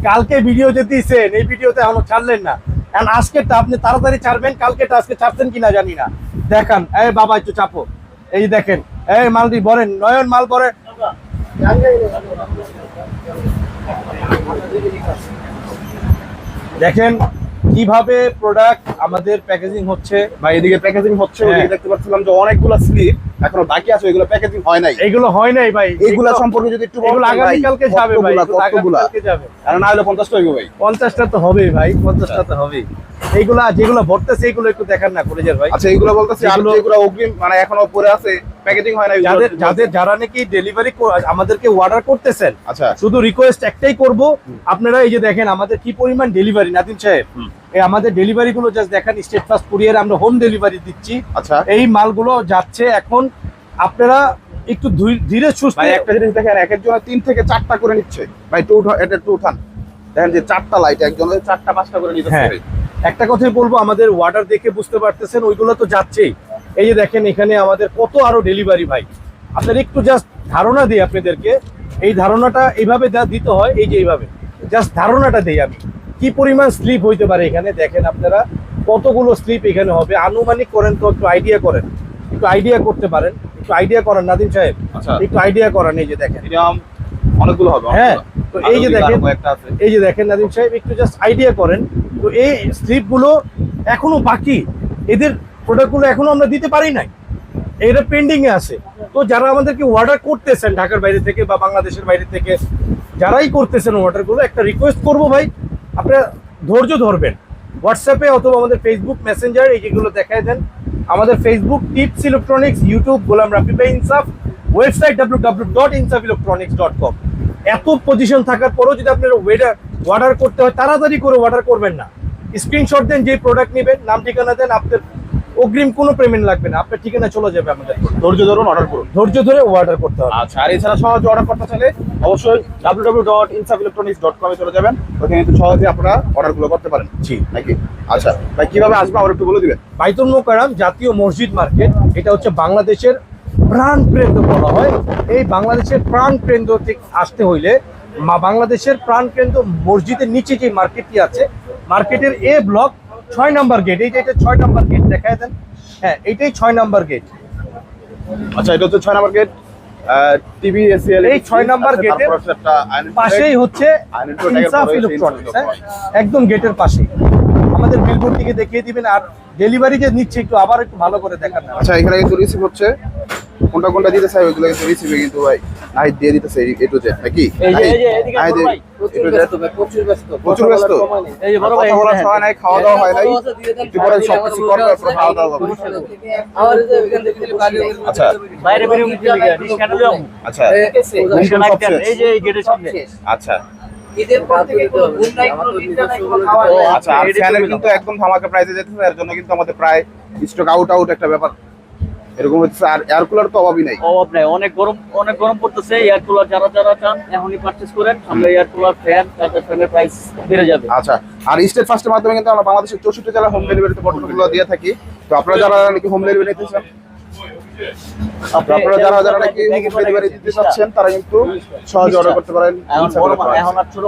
কালকে ভিডিও যে দিয়েছেন এই ভিডিওতে এখনো ছাড়লেন না, এখন আজকেরটা আপনি তাড়াতাড়ি ছাড়বেন, কালকেটা আজকে ছাড়ছেন কিনা জানি না। দেখান, এই বাবা একটু চাপো, এই দেখেন, এই মালটি বলেন, নয়ন মাল পরে দেখেন কিভাবে প্রোডাক্ট আমাদের প্যাকেজিং হচ্ছে। ভাই এদিকে প্যাকেজিং হচ্ছে, ওদিকে দেখতে পাচ্ছিলাম যে অনেকগুলো স্লিপ এখনো বাকি আছে, ওইগুলো প্যাকেজিং হয় নাই। এইগুলো হয় নাই ভাই, এইগুলা সম্পর্কে যদি একটু বলেন, আগামী কালকে যাবে ভাই, আগামী যাবে, আর না হলে 50টা হইব ভাই। 50টা তো হবেই ভাই, 50টা তো হবেই। এইগুলা যেগুলো ভরতেছে এইগুলো একটু দেখান না কলেজের ভাই। আচ্ছা এইগুলো বলতেছি, আর যেগুলো অগ্রিম মানে এখনো পরে আছে প্যাকেজিং হয় নাই, যারা নাকি ডেলিভারি আমাদেরকে অর্ডার করতেছেন, আচ্ছা শুধু রিকোয়েস্ট একটাই করব, আপনারা এই যে দেখেন আমাদের কি পরিমাণ ডেলিভারি, নাদিম সাহেব এই আমাদের ডেলিভারি গুলো জাস্ট দেখেন, স্টেট ফাস্ট কুরিয়ারে আমরা হোম ডেলিভারি দিচ্ছি। আচ্ছা এই মালগুলো যাচ্ছে এখন, আপনারা একটু ধীরে সুস্থ। ভাই একটা জিনিস দেখেন, এক একজনের 3 থেকে 4টা করে নিচ্ছে ভাই, এটা একটু উঠান, দেখেন যে 4টা লাইট একজনের 4টা 5টা করে নিতেছে। একটা কথাই বলবো, আমাদের অর্ডার দেখে বুঝতে পারতেছেন ওইগুলো তো যাচ্ছেই। এই যে দেখেন এখানে আমাদের কত আরো ডেলিভারি ভাই, আপনার একটু জাস্ট ধারণা দিই আপনাদেরকে, এই ধারণাটা এইভাবে দিতে হয়, এই যে এইভাবে জাস্ট ধারণাটা দিই আমি, কি পরিমাণ স্লিপ হইতে পারে এখানে। দেখেন আপনারা কতগুলো স্লিপ এখানে হবে, আনুমানিক করেন তো, একটু আইডিয়া করেন, একটু আইডিয়া করতে পারেন, একটু আইডিয়া করেন নাদিম সাহেব, একটু আইডিয়া করেন। এই যে দেখেন অনেকগুলো হবে, হ্যাঁ, তো এই যে দেখেন, এই যে দেখেন নাদিম সাহেব, একটু জাস্ট আইডিয়া করেন। তো এই স্লিপ গুলো এখনো বাকি, এদের প্রোডাক্টগুলো এখনো আমরা দিতে পারি নাই, এটা পেন্ডিং এ আছে। তো যারা আমাদেরকে অর্ডার করতেছেন ঢাকার বাইরে থেকে বা বাংলাদেশের বাইরে থেকে, যারাই করতেছেন অর্ডারগুলো, একটা রিকোয়েস্ট করবো ভাই, আপনারা ধৈর্য ধরবেন, হোয়াটসঅ্যাপে অথবা আমাদের ফেসবুক মেসেঞ্জার এই যেগুলো দেখায় দেন। আমাদের ফেসবুক টিপস ইলেকট্রনিক্স, ইউটিউব গোলাম রাফি ভাই ইনসাফ, ওয়েবসাইট www.insafilectronics.com। এত পজিশন থাকার পরেও যদি আপনারা অর্ডার করতে হয়, তাড়াতাড়ি করে অর্ডার করবেন না, স্ক্রিনশট দেন, যে প্রোডাক্ট নেবেন নাম ঠিকানা দেন, আপনার অগ্রিম কোনো পেমেন্ট লাগবে না, আপনার ঠিকানা চলে যাবে আমাদের। ধৈর্য ধরুন, অর্ডার করুন, ধৈর্য ধরে অর্ডার করতে হবে। আচ্ছা, আর এছাড়া সহজে অর্ডার করতে চাইলে অবশ্যই www.insafilectronics.com এ চলে যাবেন, ওখানে কিন্তু সহজে আপনারা অর্ডারগুলো করতে পারেন। জি নাকি? আচ্ছা ভাই কিভাবে আসবে আমার একটু বলে দিবেন। বাইতুল মোকাররম জাতীয় মসজিদ মার্কেট, এটা হচ্ছে বাংলাদেশের প্রাণ কেন্দ্র বলা হয়। এই বাংলাদেশের প্রাণ কেন্দ্র থেকে আসতে হইলে বাংলাদেশের প্রাণ কেন্দ্র মসজিদের নিচে যে মার্কেটটি আছে, মার্কেটের এ ব্লক 6 নাম্বার গেট, এই যে এটা 6 নাম্বার গেট দেখায় দেন, হ্যাঁ এইটাই 6 নাম্বার গেট। আচ্ছা এটা হচ্ছে 6 নাম্বার গেট, টিভি এসএল, এই 6 নাম্বার গেটের পাশেই হচ্ছে ইনসাফ ইলেকট্রনিক্স, একদম গেটের পাশেই। আমাদের বিলবোর্ড থেকে দেখিয়ে দিবেন, আর ডেলিভারি যে নিচ্ছে একটু আবার একটু ভালো করে দেখান। আচ্ছা এখানে কিন্তু রিসিভ হচ্ছে, কোনটা কোনটা দিতে চাই ওইগুলো কিন্তু রিসিভে কিন্তু ভাই নাইট দিয়ে দিতেছে এ টু জেড। নাকি প্রচুর ব্যস্ত, এই যে বড় ভাই খাওয়া নাই, খাওয়া দাওয়া হয় নাই, একটু পরে সবকিছু করবে, তারপর খাওয়া দাওয়া হবে। আচ্ছা বাইরে বেরিয়ে উঠতে লাগে ডিসকাউন্ট দাও। আচ্ছা এই যে এই গেটের সামনে। আচ্ছা ঈদের পর থেকে কোনো গুণ নাই, কোনো বিদ্যা নাই, কোনো খাওয়া নাই। আচ্ছা আর চ্যানেল কিন্তু একদম ধামাকা প্রাইসে যেতেছে, এর জন্য কিন্তু আমাদের প্রায় স্টক আউট একটা ব্যাপার এরকম হচ্ছে। আর এয়ার কুলার তো অভাবই নাই, অভাব নাই, অনেক গরম পড়তেছে। এয়ার কুলার যারা চান এখনই পারচেজ করেন, আমরা এয়ার কুলার ফ্যান ফ্যানের প্রাইস বেড়ে যাবে। আচ্ছা আর স্টেট ফার্স্টের মাধ্যমে কিন্তু আমরা বাংলাদেশের 64 জেলা হোম ডেলিভারিতে প্রোডাক্টগুলো দিয়ে থাকি। তো আপনারা যারা নাকি হোম ডেলিভারি নিতে চান, আপনারা যারা নাকি হোম ডেলিভারি দিতে চাচ্ছেন, তারা কিন্তু সহজে অর্ডার করতে পারেন। এখন আর ছোট